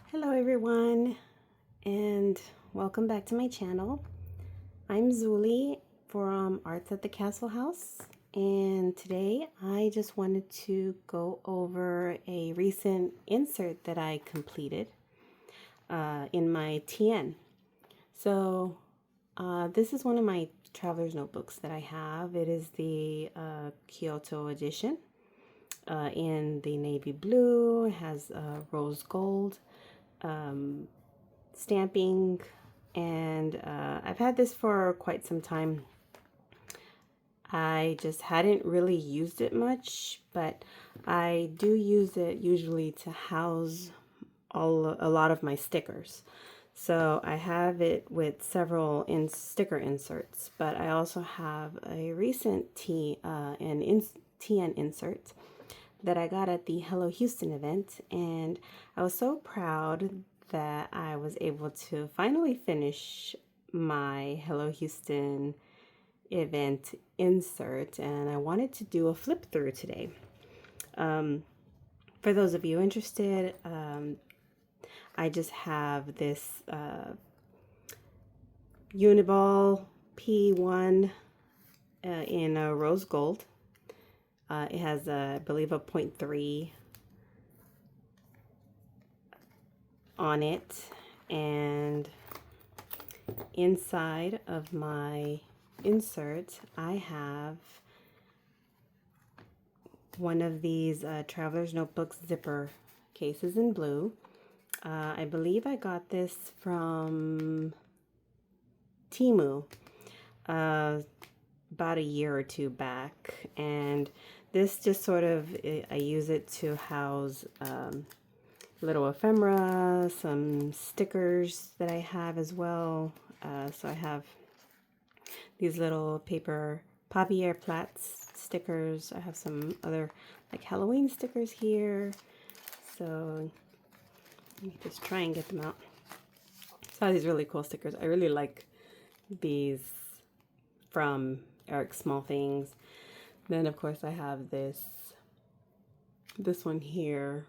Hello everyone, and welcome back to my channel. I'm Zuli from Arts at the Castle House, and today I just wanted to go over a recent insert that I completed in my TN. So this is one of my traveler's notebooks that I have. It is the Kyoto edition in the navy blue. It has rose gold stamping, and I've had this for quite some time. I just hadn't really used it much, but I do use it usually to house a lot of my stickers. So I have it with several sticker inserts, but I also have a recent TN insert that I got at the Hello Houston event, and I was so proud that I was able to finally finish my Hello Houston event insert, and I wanted to do a flip through today. For those of you interested, I just have this Uniball P1 in a rose gold. It has, I believe, a 0.3 on it, and inside of my insert I have one of these Traveler's Notebooks zipper cases in blue. I believe I got this from Temu about a year or two back, and this just sort of, I use it to house little ephemera, some stickers that I have as well. So I have these little Papier Platz stickers. I have some other like Halloween stickers here. So let me just try and get them out. So these really cool stickers. I really like these from Eric Small Things. Then of course I have this one here,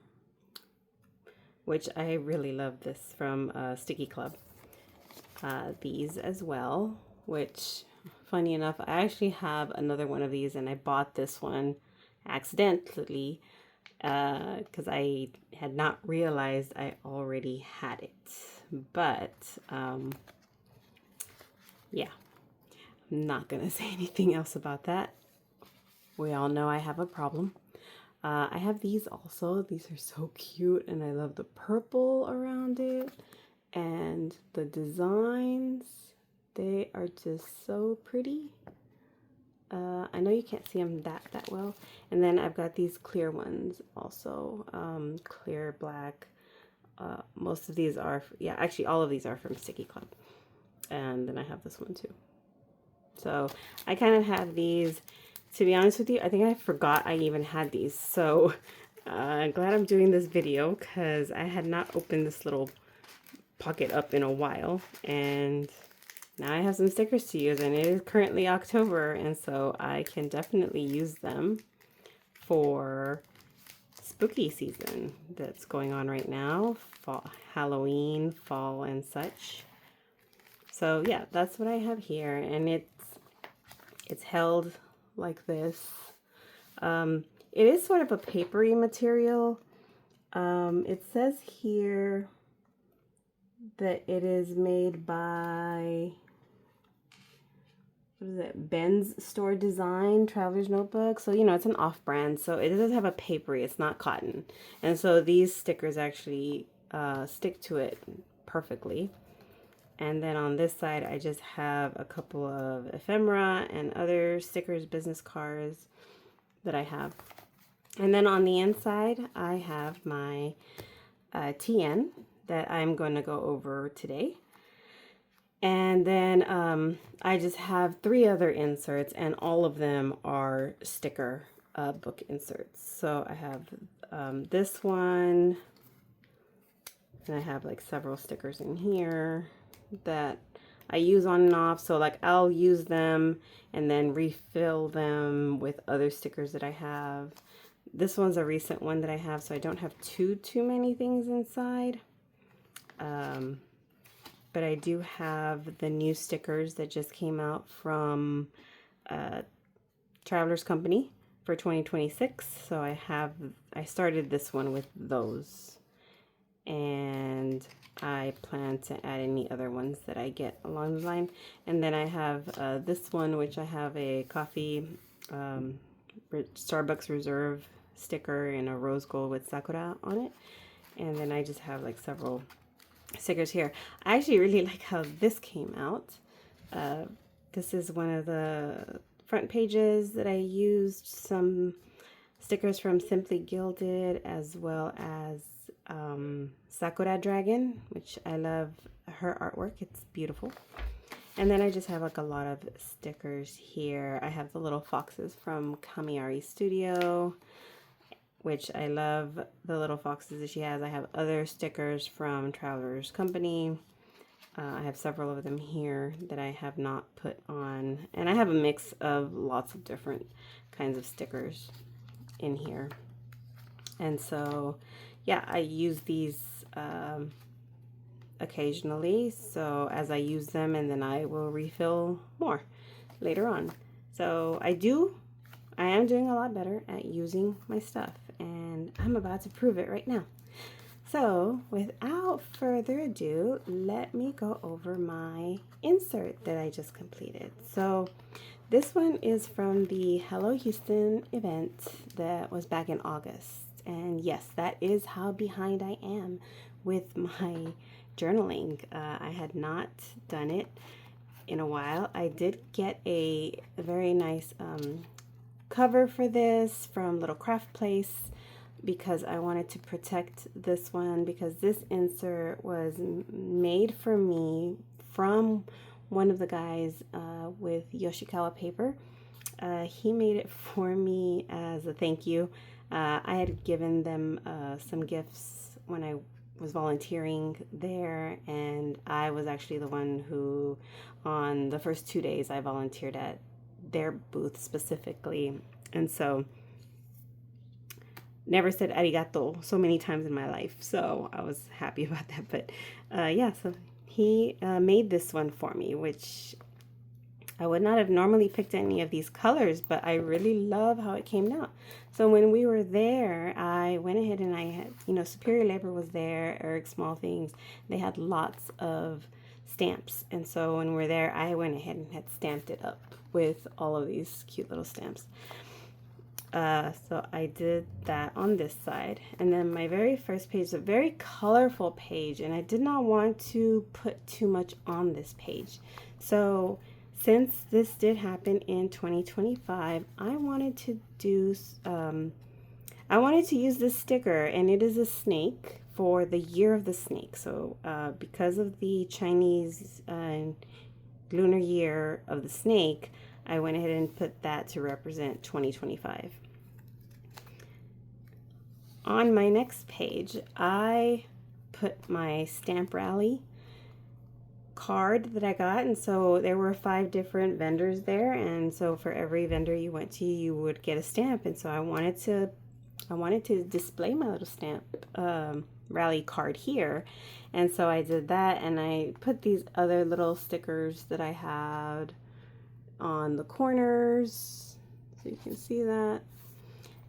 which I really love this from Sticky Club. These as well, which funny enough, I actually have another one of these, and I bought this one accidentally because I had not realized I already had it. But yeah, I'm not gonna say anything else about that. We all know I have a problem. I have these also. These are so cute, and I love the purple around it, and the designs. They are just so pretty. I know you can't see them that well. And then I've got these clear ones also, clear black. Most of these are, yeah, actually all of these are from Sticky Club. And then I have this one too. So I kind of have these. To be honest with you, I think I forgot I even had these. So I'm glad I'm doing this video because I had not opened this little pocket up in a while. And now I have some stickers to use, and it is currently October, and so I can definitely use them for spooky season that's going on right now, fall, Halloween, fall, and such. So yeah, that's what I have here, and it's held like this. It is sort of a papery material. It says here that it is made by, what is it, Ben's Store Design Traveler's Notebook. So, you know, it's an off-brand, so it does have a papery, it's not cotton. And so these stickers actually stick to it perfectly. And then on this side, I just have a couple of ephemera and other stickers, business cards that I have. And then on the inside, I have my TN that I'm going to go over today. And then I just have 3 other inserts, and all of them are sticker book inserts. So I have this one, and I have like several stickers in here that I use on and off. So like I'll use them and then refill them with other stickers that I have. This one's a recent one that I have, so I don't have too many things inside. But I do have the new stickers that just came out from Traveler's Company for 2026. So I started this one with those. And I plan to add any other ones that I get along the line. And then I have this one, which I have a coffee Starbucks Reserve sticker in a rose gold with sakura on it. And then I just have like several stickers here. I actually really like how this came out. This is one of the front pages that I used some stickers from Simply Gilded, as well as Sakura Dragon, which I love her artwork. It's beautiful. And then I just have like a lot of stickers here. I have the little foxes from Kamiari Studio, which I love the little foxes that she has. I have other stickers from Traveler's Company. I have several of them here that I have not put on. And I have a mix of lots of different kinds of stickers in here. And so, yeah, I use these occasionally. So as I use them, and then I will refill more later on. So I am doing a lot better at using my stuff, and I'm about to prove it right now. So without further ado, let me go over my insert that I just completed. So this one is from the Hello Houston event that was back in August. And yes, that is how behind I am with my journaling. I had not done it in a while. I did get a very nice cover for this from Little Craft Place, because I wanted to protect this one, because this insert was made for me from one of the guys with Yoshikawa Paper. He made it for me as a thank you. I had given them some gifts when I was volunteering there, and I was actually the one who, on the first 2 days, I volunteered at their booth specifically. And so never said arigato so many times in my life, so I was happy about that. But yeah, so he made this one for me, which I would not have normally picked any of these colors, but I really love how it came out. So when we were there, I went ahead and I had, Superior Labor was there, Eric Small Things. They had lots of stamps. And so when we were there, I went ahead and had stamped it up with all of these cute little stamps. So I did that on this side. And then my very first page is a very colorful page, and I did not want to put too much on this page. So since this did happen in 2025, I wanted to use this sticker, and it is a snake for the year of the snake. So because of the Chinese lunar year of the snake, I went ahead and put that to represent 2025. On my next page, I put my stamp rally card that I got, and so there were 5 different vendors there, and so for every vendor you went to, you would get a stamp. And so I wanted to display my little stamp rally card here, and so I did that, and I put these other little stickers that I had on the corners, so you can see that.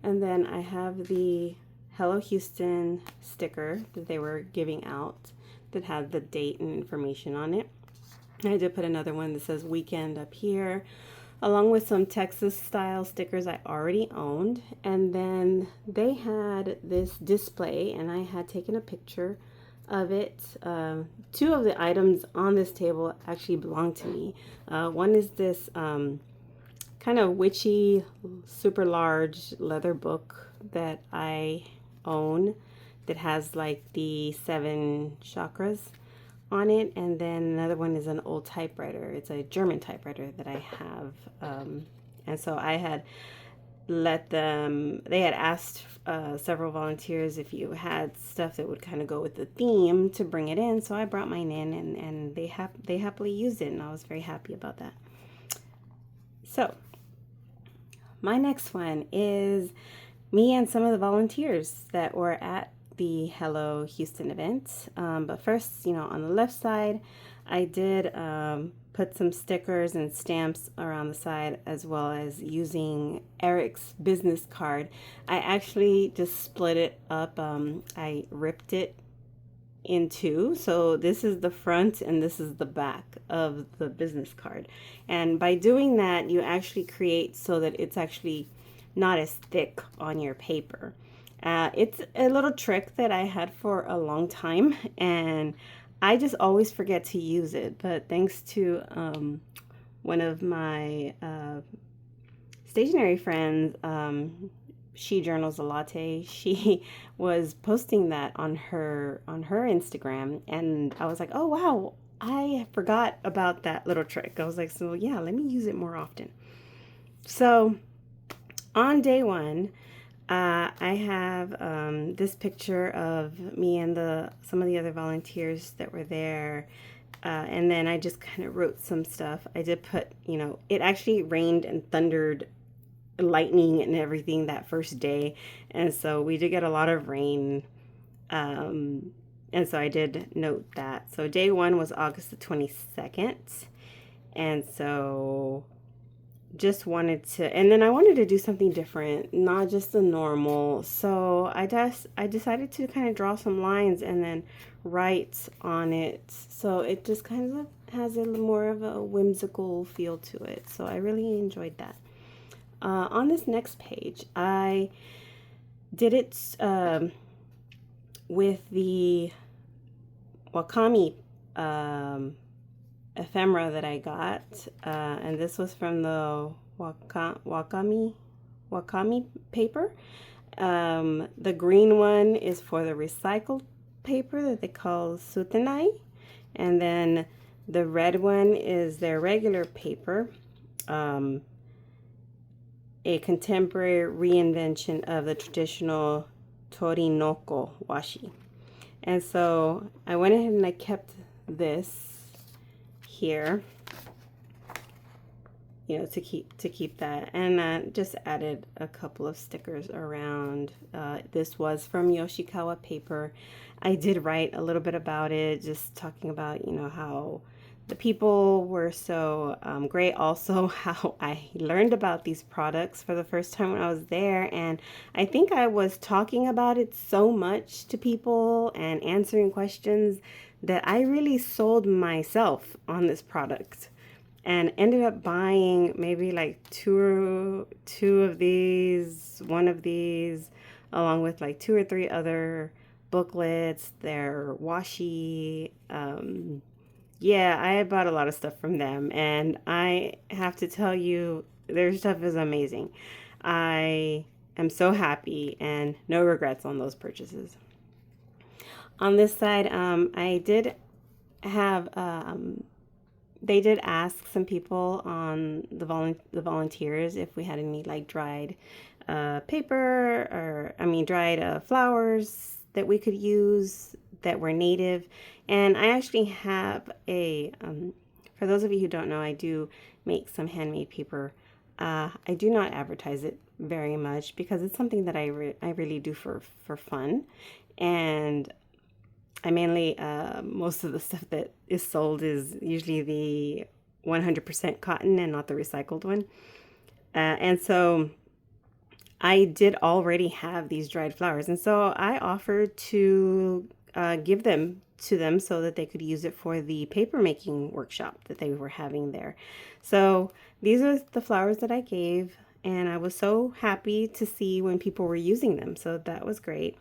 And then I have the Hello Houston sticker that they were giving out that had the date and information on it. And I did put another one that says weekend up here, along with some Texas style stickers I already owned. And then they had this display, and I had taken a picture of it. 2 of the items on this table actually belong to me. One is this kind of witchy, super large leather book that I own that has like the 7 chakras on it. And then another one is an old typewriter. It's a German typewriter that I have. And so I had they had asked several volunteers if you had stuff that would kind of go with the theme to bring it in. So I brought mine in, and they happily used it, and I was very happy about that. So my next one is me and some of the volunteers that were at the Hello Houston event. But first, on the left side, I did put some stickers and stamps around the side, as well as using Eric's business card. I actually just split it up. I ripped it in two. So this is the front and this is the back of the business card. And by doing that, you actually create so that it's actually not as thick on your paper. It's a little trick that I had for a long time, and I just always forget to use it. But thanks to one of my stationery friends, she journals a latte. She was posting that on her Instagram, and I was like, oh wow, I forgot about that little trick. I was like, so yeah, let me use it more often. So on day one, I have this picture of me and some of the other volunteers that were there. And then I just kind of wrote some stuff. I did put, it actually rained and thundered, lightning and everything that first day. And so we did get a lot of rain. And so I did note that. So day one was August the 22nd. And so just wanted to, and then I wanted to do something different, not just the normal. So I decided to kind of draw some lines and then write on it. So it just kind of has a little more of a whimsical feel to it. So I really enjoyed that. On this next page, I did it with the Wakami ephemera that I got, and this was from the Wakami paper. The green one is for the recycled paper that they call sutenai, and then the red one is their regular paper, a contemporary reinvention of the traditional torinoko washi. And so I went ahead and I kept this here, to keep that, and just added a couple of stickers around. This was from Yoshikawa Paper. I did write a little bit about it, just talking about how the people were so great. Also, how I learned about these products for the first time when I was there, and I think I was talking about it so much to people and answering questions that I really sold myself on this product, and ended up buying maybe like two of these, one of these, along with like 2 or 3 other booklets, their washi. Yeah, I bought a lot of stuff from them, and I have to tell you, their stuff is amazing. I am so happy and no regrets on those purchases. On this side, I did have, they did ask some people on the volunteers if we had any like dried paper, or dried flowers that we could use that were native. And I actually have for those of you who don't know, I do make some handmade paper. I do not advertise it very much because it's something that I really do for fun. And I mainly, most of the stuff that is sold is usually the 100% cotton and not the recycled one. And so I did already have these dried flowers. And so I offered to give them to them so that they could use it for the paper making workshop that they were having there. So these are the flowers that I gave, and I was so happy to see when people were using them. So that was great.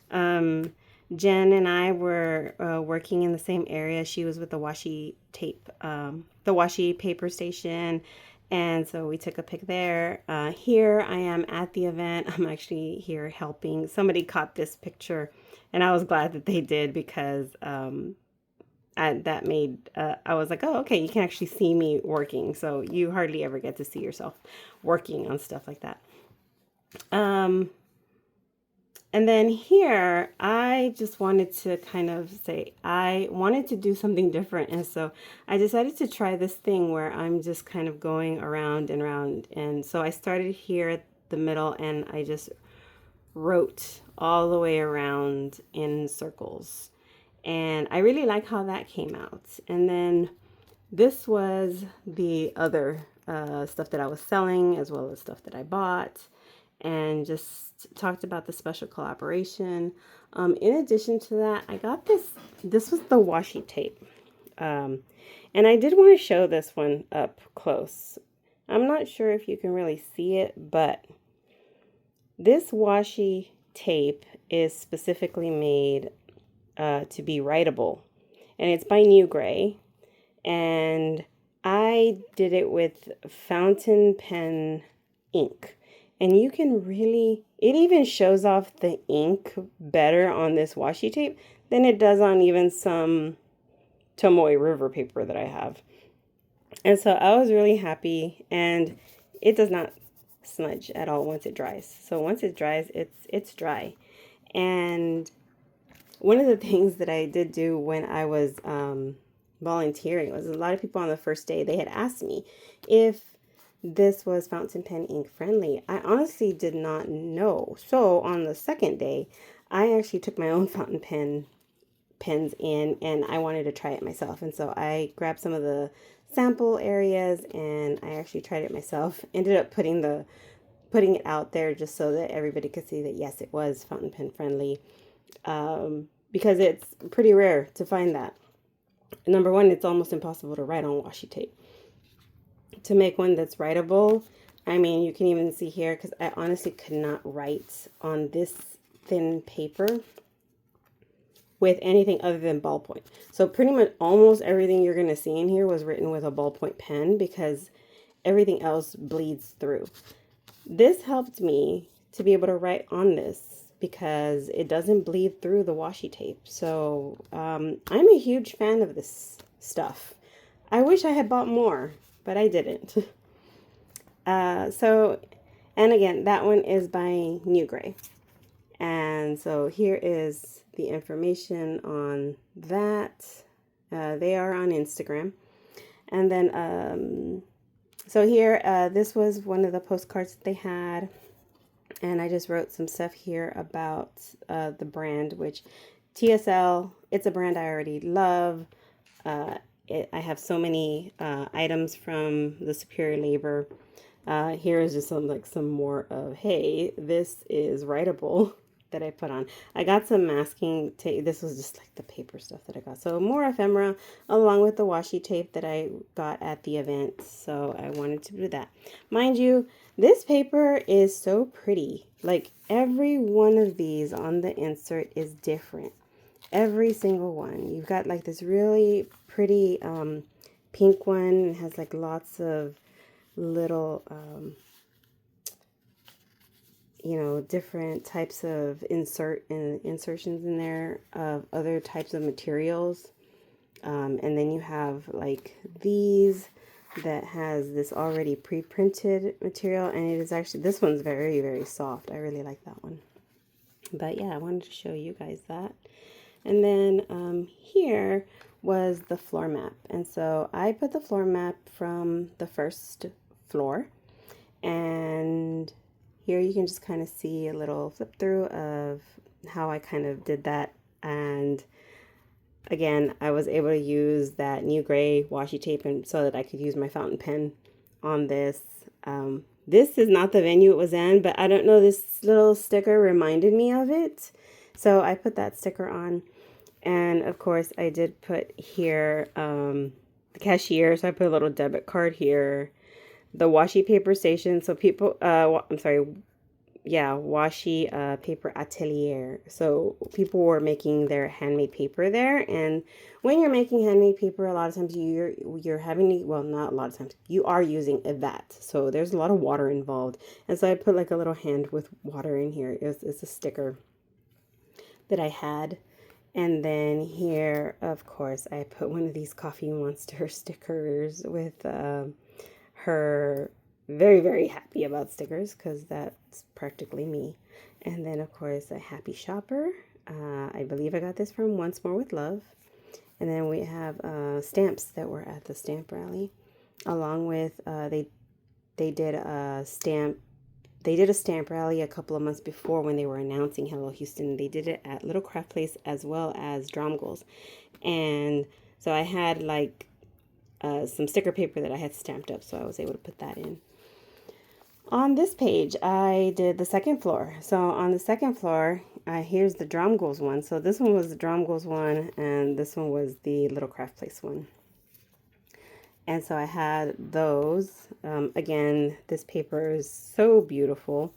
Jen and I were working in the same area. She was with the washi paper station, and so we took a pic there. Here I am at the event. I'm actually here helping. Somebody caught this picture, and I was glad that they did, because that made, I was like, oh, okay, you can actually see me working. So you hardly ever get to see yourself working on stuff like that. And then here, I just wanted to kind of say, I wanted to do something different. And so I decided to try this thing where I'm just kind of going around and around. And so I started here at the middle, and I just wrote all the way around in circles. And I really like how that came out. And then this was the other stuff that I was selling, as well as stuff that I bought, and just talked about the special collaboration. In addition to that, I got this. This was the washi tape. And I did want to show this one up close. I'm not sure if you can really see it, but this washi tape is specifically made to be writable. And it's by New Gray. And I did it with fountain pen ink. And you can really, it even shows off the ink better on this washi tape than it does on even some Tomoe River paper that I have. And so I was really happy, and it does not smudge at all once it dries. So once it dries, it's dry. And one of the things that I did do when I was volunteering was a lot of people on the first day, they had asked me if this was fountain pen ink friendly. I honestly did not know. So on the second day, I actually took my own fountain pens in, and I wanted to try it myself. And so I grabbed some of the sample areas and I actually tried it myself. Ended up putting it out there just so that everybody could see that yes, it was fountain pen friendly, because it's pretty rare to find that. Number one, it's almost impossible to write on washi tape. To make one that's writable, I mean, you can even see here, because I honestly could not write on this thin paper with anything other than ballpoint. So pretty much almost everything you're going to see in here was written with a ballpoint pen, because everything else bleeds through. This helped me to be able to write on this because it doesn't bleed through the washi tape. So I'm a huge fan of this stuff. I wish I had bought more, but I didn't. And again, that one is by New Gray. And so here is the information on that. They are on Instagram. And then, so here, this was one of the postcards that they had. And I just wrote some stuff here about the brand, which TSL, it's a brand I already love. I have so many items from the Superior Labor. Here is just some more of, hey, this is writable that I put on. I got some masking tape. This was just like the paper stuff that I got. So more ephemera along with the washi tape that I got at the event. So I wanted to do that. Mind you, this paper is so pretty. Like every one of these on the insert is different. Every single one. You've got like this really pretty pink one. It has like lots of little different types of insertions in there of other types of materials. And then you have like these that has this already pre-printed material, and it is actually, this one's very, very soft. I really like that one. But yeah, I wanted to show you guys that. And then here was the floor map. And so I put the floor map from the first floor, and here you can just kind of see a little flip through of how I kind of did that. And again, I was able to use that New Gray washi tape and so that I could use my fountain pen on this. This is not the venue it was in, but I don't know, this little sticker reminded me of it. So I put that sticker on. And of course I did put here the cashier. So I put a little debit card here. The washi paper station. So people, washi paper atelier. So people were making their handmade paper there. And when you're making handmade paper, a lot of times you're having to, well, not a lot of times, you are using a vat. So there's a lot of water involved. And so I put like a little hand with water in here. It's a sticker that I had. And then here, of course, I put one of these Coffee Monster stickers with her very, very happy about stickers, because that's practically me. And then, of course, a happy shopper. I believe I got this from Once More with Love. And then we have stamps that were at the stamp rally, along with they did a stamp they did a stamp rally a couple of months before when they were announcing Hello Houston. They did it at Little Craft Place as well as Dromgoals. And so I had like some sticker paper that I had stamped up, so I was able to put that in. On this page, I did the second floor. So on the second floor, here's the Dromgoals one. So this one was the Dromgoals one, and this one was the Little Craft Place one. And so I had those. Again, this paper is so beautiful.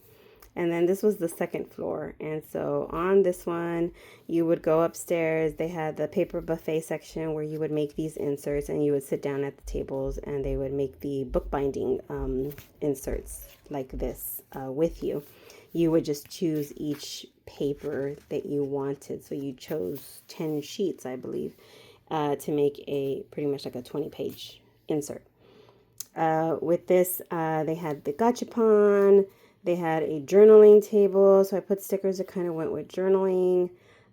And then this was the second floor. And so on this one, you would go upstairs. They had the paper buffet section where you would make these inserts and you would sit down at the tables and they would make the bookbinding inserts like this with you. You would just choose each paper that you wanted. So you chose 10 sheets, I believe, to make a pretty much like a 20-page insert. With this, they had the gachapon. They had a journaling table, so I put stickers that kind of went with journaling,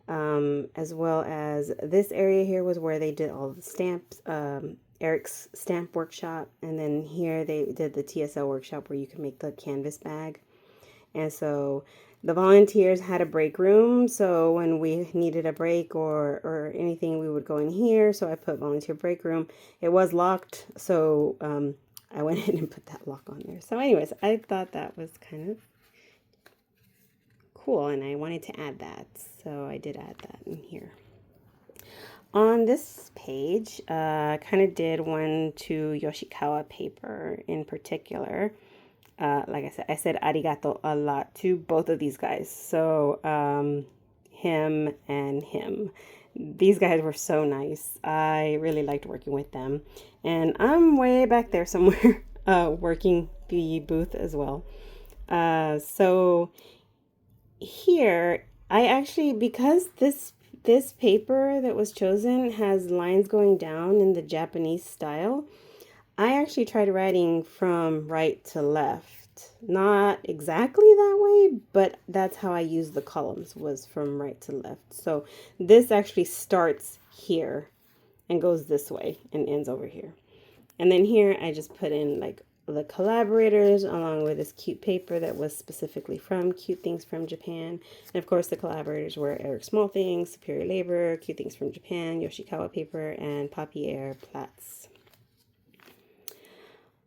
as well as this area here was where they did all the stamps, Eric's stamp workshop, and then here they did the TSL workshop where you can make the canvas bag. And so the volunteers had a break room, so when we needed a break or anything, we would go in here. So I put volunteer break room. It was locked, so I went ahead and put that lock on there. So anyways, I thought that was kind of cool and I wanted to add that. So I did add that in here. On this page, kind of did one to Yoshikawa Paper in particular. Like I said arigato a lot to both of these guys. So him and him. These guys were so nice. I really liked working with them. And I'm way back there somewhere working the booth as well. So here, I actually, because this paper that was chosen has lines going down in the Japanese style, I actually tried writing from right to left. Not exactly that way, but that's how I used the columns, was from right to left. So this actually starts here and goes this way and ends over here. And then here I just put in like the collaborators along with this cute paper that was specifically from Cute Things from Japan. And of course the collaborators were Eric Small Things, Superior Labor, Cute Things from Japan, Yoshikawa Paper, and Papier Platz.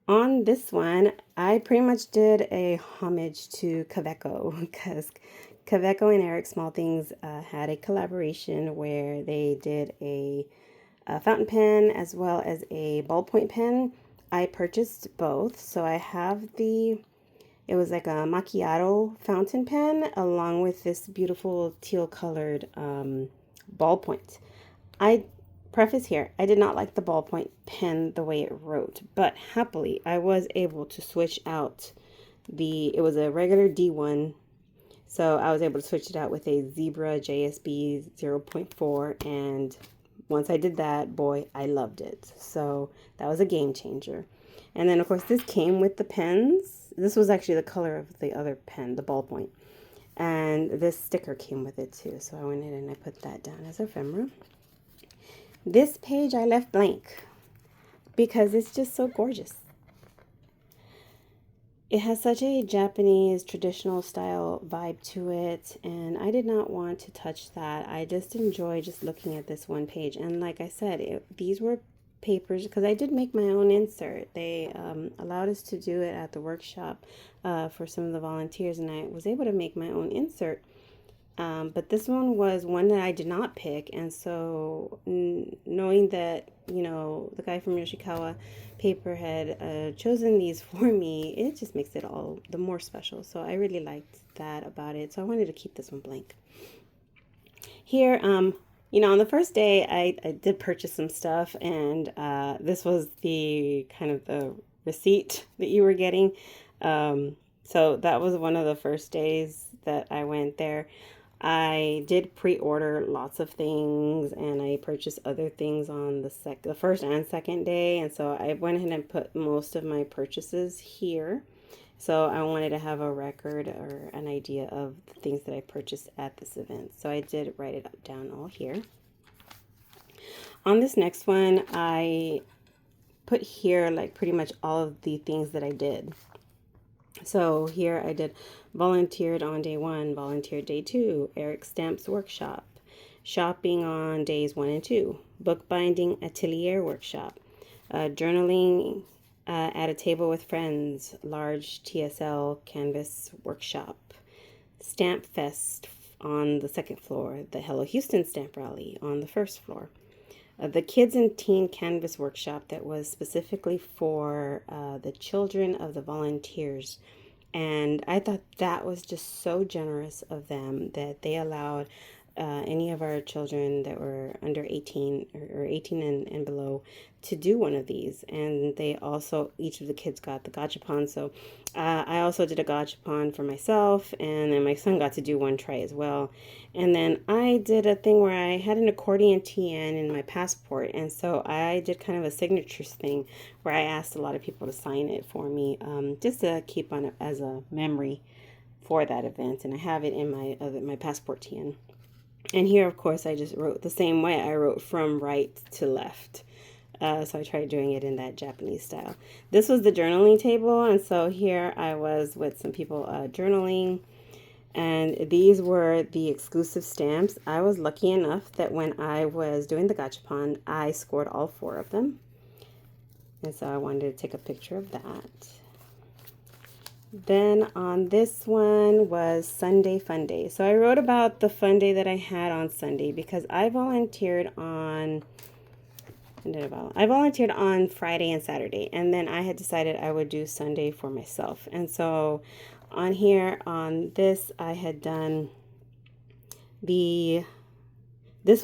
On this one, I pretty much did a homage to Kaweco because Kaweco and Eric Small Things had a collaboration where they did a fountain pen as well as a ballpoint pen. I purchased both, so I have it was like a macchiato fountain pen along with this beautiful teal colored ballpoint. I preface here, I did not like the ballpoint pen the way it wrote, but happily I was able to switch out it was a regular D1, so I was able to switch it out with a Zebra JSB 0.4, and once I did that, boy, I loved it. So that was a game changer. And then of course this came with the pens. This was actually the color of the other pen, the ballpoint, and this sticker came with it too, so I went in and I put that down as ephemera. This page I left blank because it's just so gorgeous. It has such a Japanese traditional style vibe to it, and I did not want to touch that. I just enjoy just looking at this one page. And like I said, these were papers because I did make my own insert. They allowed us to do it at the workshop for some of the volunteers, and I was able to make my own insert. But this one was one that I did not pick, and so knowing that, you know, the guy from Yoshikawa Paper had chosen these for me, it just makes it all the more special. So I really liked that about it, so I wanted to keep this one blank. Here, you know, on the first day, I did purchase some stuff, and this was the kind of the receipt that you were getting. So that was one of the first days that I went there. I did pre-order lots of things, and I purchased other things on the first and second day, and so I went ahead and put most of my purchases here. So I wanted to have a record or an idea of the things that I purchased at this event. So I did write it up down all here. On this next one, I put here like pretty much all of the things that I did. So here I did volunteered on day 1, volunteered day 2, Eric Stamps workshop, shopping on days 1 and 2, bookbinding atelier workshop, journaling at a table with friends, large TSL canvas workshop, Stamp Fest on the 2nd floor, the Hello Houston Stamp Rally on the 1st floor. The Kids and Teen Canvas Workshop that was specifically for the children of the volunteers. And I thought that was just so generous of them that they allowed any of our children that were under 18 or 18 and below to do one of these. And they also, each of the kids got the gachapon. So I also did a gachapon for myself, and then my son got to do one try as well. And then I did a thing where I had an accordion TN in my passport, and so I did kind of a signatures thing where I asked a lot of people to sign it for me, just to keep on it as a memory for that event. And I have it in my passport TN. And here, of course, I just wrote the same way. I wrote from right to left. So I tried doing it in that Japanese style. This was the journaling table, and so here I was with some people journaling. And these were the exclusive stamps. I was lucky enough that when I was doing the gachapon, I scored all 4 of them. And so I wanted to take a picture of that. Then on this one was Sunday Fun Day. So I wrote about the fun day that I had on Sunday because I volunteered on Friday and Saturday, and then I had decided I would do Sunday for myself. And so on here, on this, I had done this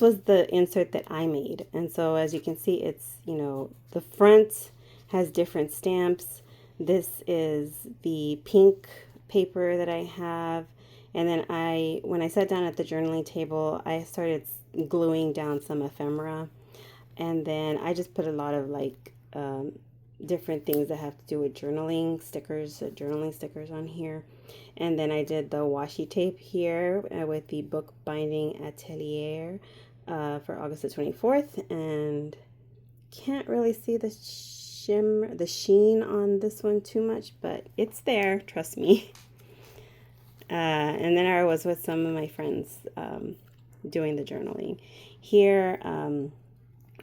was the insert that I made. And so as you can see, it's, the front has different stamps. This is the pink paper that I have. And then when I sat down at the journaling table, I started gluing down some ephemera. And then I just put a lot of different things that have to do with journaling stickers on here. And then I did the washi tape here with the bookbinding atelier for August the 24th. And can't really see the sheen on this one too much, but it's there, trust me. And then I was with some of my friends doing the journaling. Here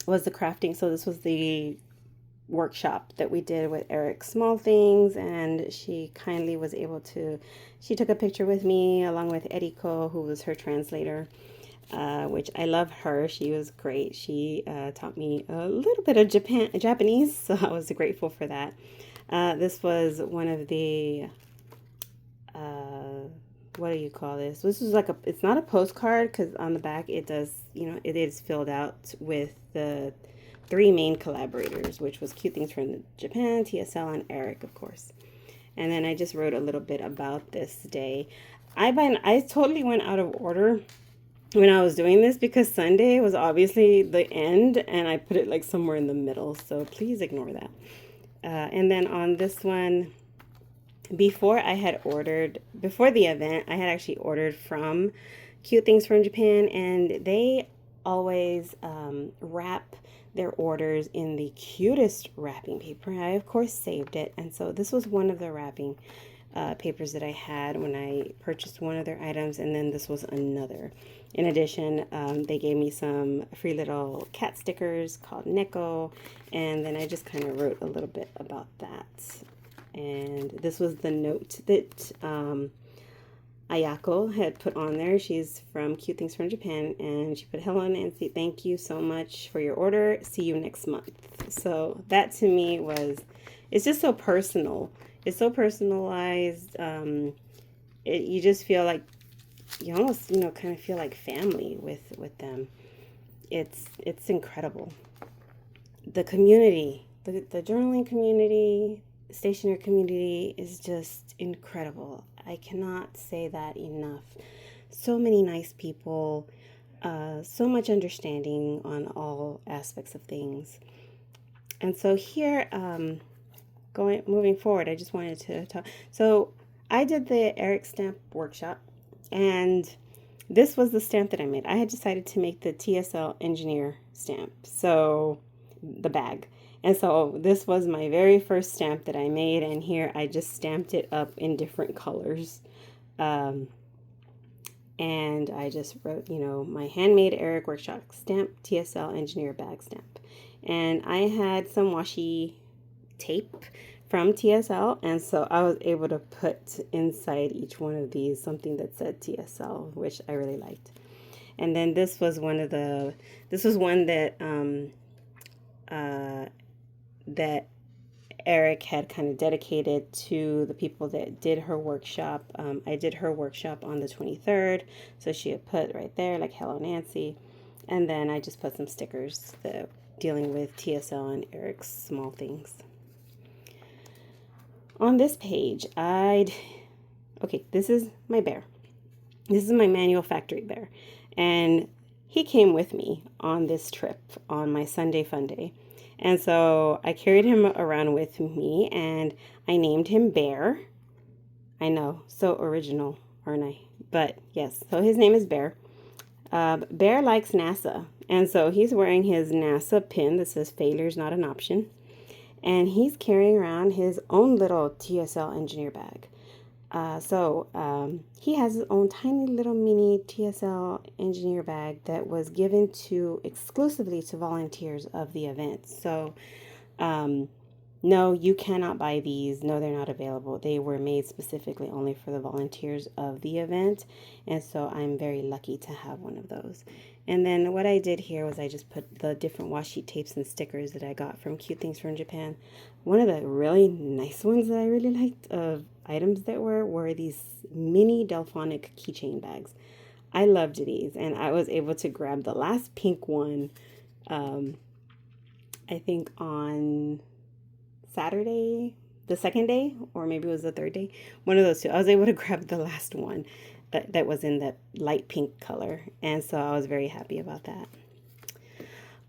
was the crafting. So this was the workshop that we did with Eric Small Things, and she kindly was able to, she took a picture with me along with Eriko, who was her translator, which I love her. She was great. She taught me a little bit of Japanese, so I was grateful for that. This was one of the what do you call this? This is it's not a postcard because on the back it does, it is filled out with the 3 main collaborators, which was Cute Things from Japan, TSL, and Eric, of course. And then I just wrote a little bit about this day. I totally went out of order when I was doing this because Sunday was obviously the end, and I put it somewhere in the middle, so please ignore that. And then on this one, before the event, I had actually ordered from Cute Things from Japan, and they always wrap their orders in the cutest wrapping paper. I, of course, saved it, and so this was one of the wrapping papers that I had when I purchased one of their items, and then this was another. In addition, they gave me some free little cat stickers called Neko, and then I just kind of wrote a little bit about that. And this was the note that Ayako had put on there. She's from Cute Things from Japan, and she put, "Hello Nancy, thank you so much for your order. See you next month." So that to me it's just so personal. It's so personalized. You just feel like you almost kind of feel like family with them. It's incredible. The community, the journaling community, stationery community is just incredible. I cannot say that enough. So many nice people, so much understanding on all aspects of things. And so here, moving forward, I just wanted to talk. So I did the Eric stamp workshop, and this was the stamp that I made. I had decided to make the TSL engineer stamp. So the bag. And so this was my very first stamp that I made, and here I just stamped it up in different colors. And I just wrote, you know, my Handmade Eric Workshop stamp, TSL Engineer Bag stamp. And I had some washi tape from TSL, and so I was able to put inside each one of these something that said TSL, which I really liked. And then this was one that that Eric had kind of dedicated to the people that did her workshop. I did her workshop on the 23rd, so she had put right there like Hello Nancy, and then I just put some stickers that dealing with TSL and Eric's small things. On this page, okay, this is my bear. This is my manual factory bear, and he came with me on this trip on my Sunday fun day. And so I carried him around with me, and I named him Bear. I know, so original, aren't I? But yes, so his name is Bear. Bear likes NASA, and so he's wearing his NASA pin that says "Failure's not an option," and he's carrying around his own little TSL engineer bag. He has his own tiny little mini TSL engineer bag that was given exclusively to volunteers of the event. So, no, you cannot buy these. No, they're not available. They were made specifically only for the volunteers of the event. And so I'm very lucky to have one of those. And then what I did here was I just put the different washi tapes and stickers that I got from Cute Things from Japan. One of the really nice ones that I really liked of items that were these mini Delphonic keychain bags. I loved these, and I was able to grab the last pink one, I think on Saturday, the second day, or maybe it was the third day, one of those two. I was able to grab the last one that was in that light pink color, and so I was very happy about that.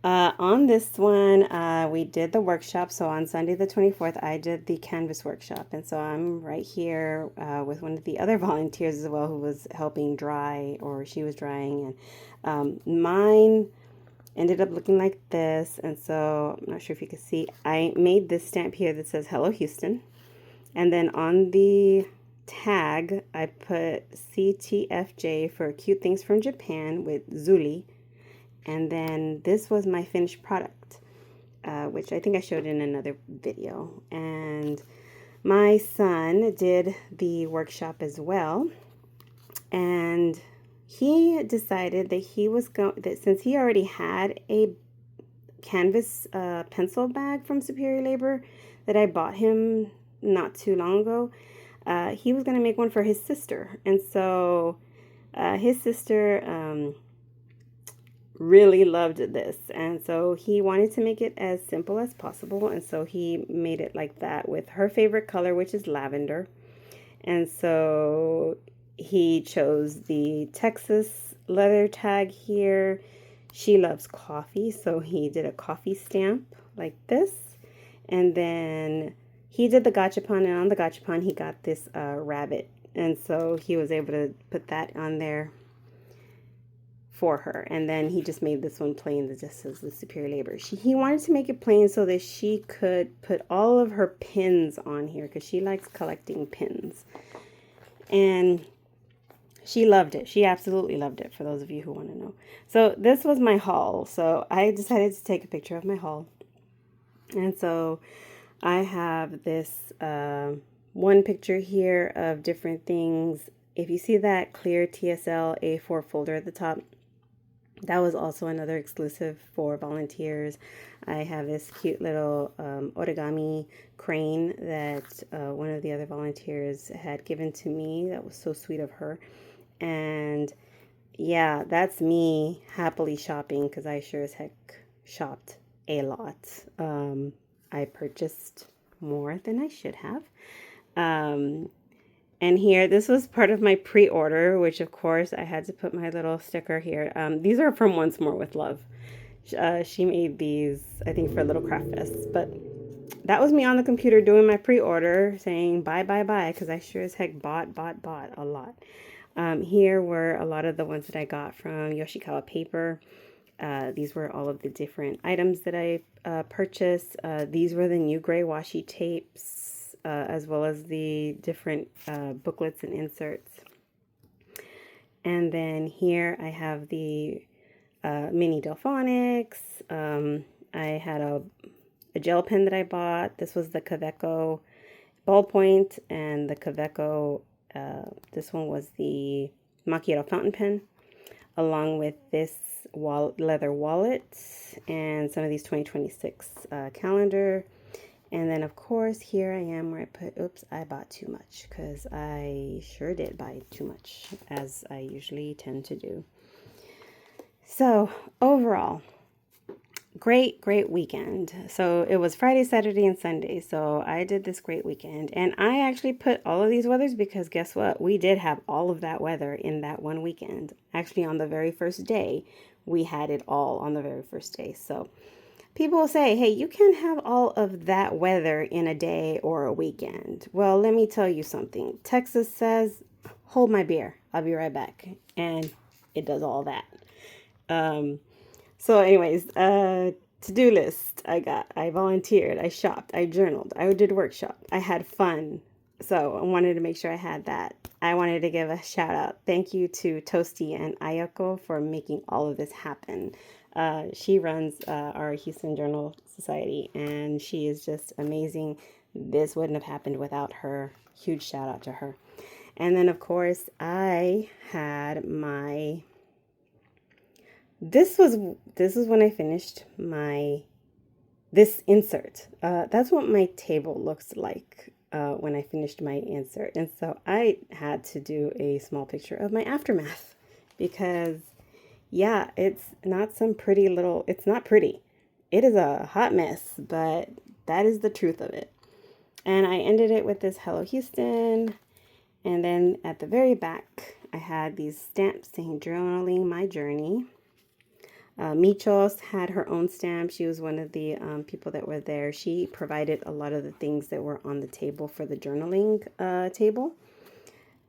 On this one, we did the workshop. So on Sunday the 24th, I did the canvas workshop, and so I'm right here with one of the other volunteers as well, who was helping dry, or she was drying, and mine ended up looking like this. And so I'm not sure if you can see, I made this stamp here that says "Hello Houston," and then on the tag I put CTFJ for Cute Things from Japan with Zuli. And then this was my finished product, which I think I showed in another video. And my son did the workshop as well, and he decided that since he already had a canvas pencil bag from Superior Labor that I bought him not too long ago, he was going to make one for his sister. And so his sister really loved this, and so he wanted to make it as simple as possible, and so he made it like that with her favorite color, which is lavender. And so he chose the Texas leather tag here. She loves coffee, so he did a coffee stamp like this, and then he did the gachapon, and on the gachapon he got this rabbit, and so he was able to put that on there for her. And then he just made this one plain that just says the Superior Labor. He wanted to make it plain so that she could put all of her pins on here, because she likes collecting pins. And she loved it. She absolutely loved it, for those of you who want to know. So this was my haul. So I decided to take a picture of my haul. And so I have this one picture here of different things. If you see that clear TSL A4 folder at the top, that was also another exclusive for volunteers. I have this cute little origami crane that one of the other volunteers had given to me. That was so sweet of her. And yeah, that's me happily shopping, because I sure as heck shopped a lot. I purchased more than I should have. And here, this was part of my pre-order, which of course I had to put my little sticker here. These are from Once More with Love. She made these, I think, for Little Craft Fest. But that was me on the computer doing my pre-order, saying bye, bye, bye, because I sure as heck bought a lot. Here were a lot of the ones that I got from Yoshikawa Paper. These were all of the different items that I purchased. These were the new gray washi tapes, as well as the different booklets and inserts. And then here I have the mini Delphonics. I had a gel pen that I bought. This was the Kaweco ballpoint, and the Kaweco, this one was the Macchiato fountain pen, along with this leather wallet and some of these 2026 calendar. And then of course here I am where I put, oops, I bought too much, because I sure did buy too much, as I usually tend to do. So overall, great weekend. So it was Friday, Saturday, and Sunday. So I did this great weekend, and I actually put all of these weathers because guess what? We did have all of that weather in that one weekend. Actually, on the very first day, we had it all on the very first day. So people will say, hey, you can't have all of that weather in a day or a weekend. Well, let me tell you something. Texas says, hold my beer. I'll be right back. And it does all that. So anyways, to-do list I volunteered, I shopped, I journaled, I did workshop, I had fun. So I wanted to make sure I had that. I wanted to give a shout out. Thank you to Toasty and Ayako for making all of this happen. She runs our Houston Journal Society, and she is just amazing. This wouldn't have happened without her. Huge shout out to her. And then of course I had my This was when I finished this insert. That's what my table looks like when I finished my insert. And so I had to do a small picture of my aftermath, because yeah, it's not some pretty little, it's not pretty. It is a hot mess, but that is the truth of it. And I ended it with this Hello Houston. And then at the very back, I had these stamps saying journaling my journey. Michos had her own stamp. She was one of the people that were there. She provided a lot of the things that were on the table for the journaling table.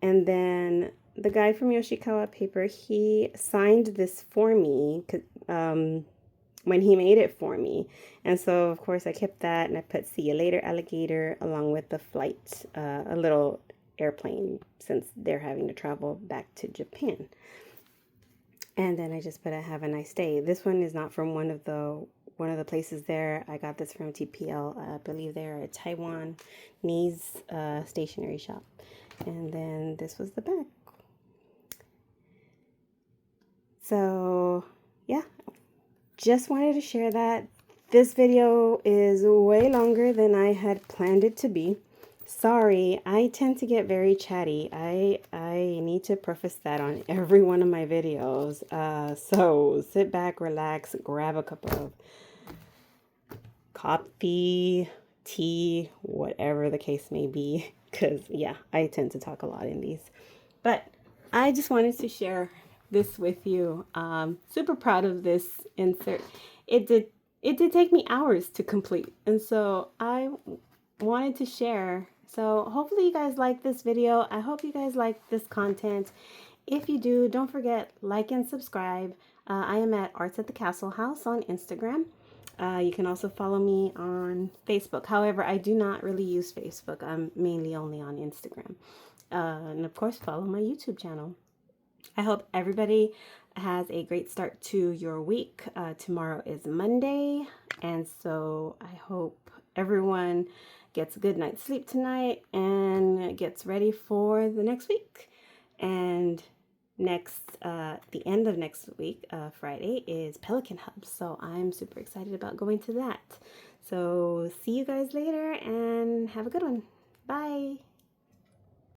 And then the guy from Yoshikawa Paper, he signed this for me when he made it for me. And so, of course, I kept that, and I put "See you later, alligator," along with the flight, a little airplane, since they're having to travel back to Japan. And then I just put "Have a nice day." This one is not from one of the places there. I got this from TPL. I believe they're a Taiwanese stationery shop. And then this was the back. So yeah, just wanted to share that. This video is way longer than I had planned it to be. Sorry, I tend to get very chatty. I need to preface that on every one of my videos. So sit back, relax, grab a cup of coffee, tea, whatever the case may be. Because, yeah, I tend to talk a lot in these. But I just wanted to share this with you. Super proud of this insert. It did take me hours to complete. And so I wanted to share. So hopefully you guys like this video. I hope you guys like this content. If you do, don't forget, like and subscribe. I am at Arts at the Castle House on Instagram. You can also follow me on Facebook. However, I do not really use Facebook. I'm mainly only on Instagram. And of course, follow my YouTube channel. I hope everybody has a great start to your week. Tomorrow is Monday, and so I hope everyone gets a good night's sleep tonight and gets ready for the next week. And the end of next week, Friday, is Pelican Hub, so I'm super excited about going to that. So see you guys later, and have a good one. Bye.